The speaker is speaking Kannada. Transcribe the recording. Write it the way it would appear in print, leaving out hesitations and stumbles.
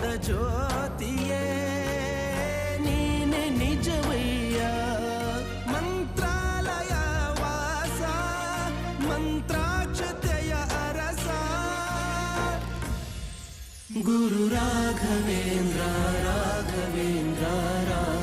ಜ್ಞಾನದ ಜ್ಯೋತಿಯೇ ನೀನೆ ನಿಜವಯ್ಯ. ಮಂತ್ರಾಲಯ ವಾಸ ಮಂತ್ರಾಕ್ಷತೆಯ ಅರಸ ಗುರು ರಾಘವೇಂದ್ರ ರಾಘವೇಂದ್ರ ರಾಘ